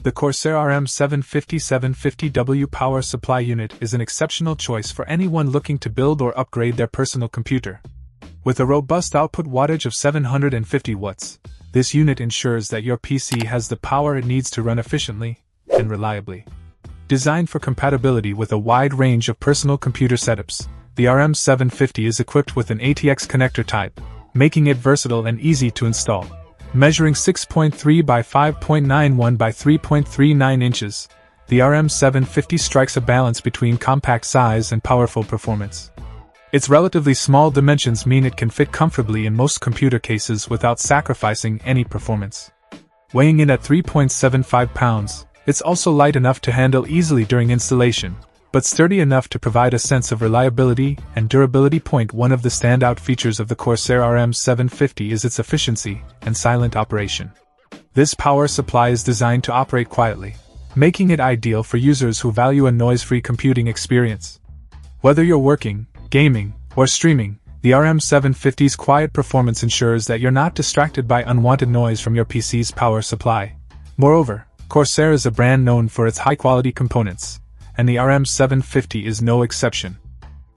The Corsair RM750 750W power supply unit is an exceptional choice for anyone looking to build or upgrade their personal computer. With a robust output wattage of 750 watts, this unit ensures that your PC has the power it needs to run efficiently and reliably. Designed for compatibility with a wide range of personal computer setups, the RM750 is equipped with an ATX connector type, making it versatile and easy to install. Measuring 6.3 by 5.91 by 3.39 inches, the RM750 strikes a balance between compact size and powerful performance. Its relatively small dimensions mean it can fit comfortably in most computer cases without sacrificing any performance. Weighing in at 3.75 pounds, it's also light enough to handle easily during installation, but sturdy enough to provide a sense of reliability and durability. One of the standout features of the Corsair RM750 is its efficiency and silent operation. This power supply is designed to operate quietly, making it ideal for users who value a noise-free computing experience. Whether you're working, gaming, or streaming, the RM750's quiet performance ensures that you're not distracted by unwanted noise from your PC's power supply. Moreover, Corsair is a brand known for its high-quality components, and the RM750 is no exception.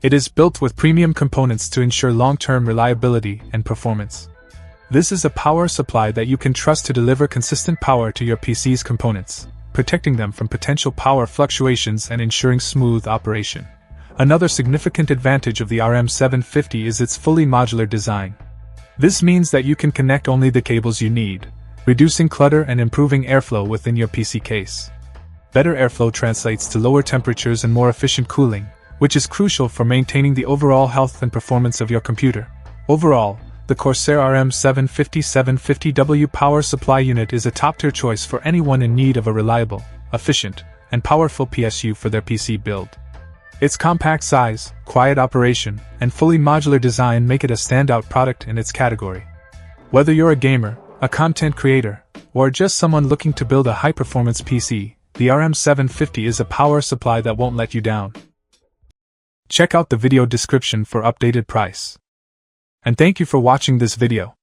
It is built with premium components to ensure long-term reliability and performance. This is a power supply that you can trust to deliver consistent power to your PC's components, protecting them from potential power fluctuations and ensuring smooth operation. Another significant advantage of the RM750 is its fully modular design. This means that you can connect only the cables you need, reducing clutter and improving airflow within your PC case. Better airflow translates to lower temperatures and more efficient cooling, which is crucial for maintaining the overall health and performance of your computer. Overall, the Corsair RM750 750W power supply unit is a top-tier choice for anyone in need of a reliable, efficient, and powerful PSU for their PC build. Its compact size, quiet operation, and fully modular design make it a standout product in its category. Whether you're a gamer, a content creator, or just someone looking to build a high-performance PC, the RM750 is a power supply that won't let you down. Check out the video description for updated price. And thank you for watching this video.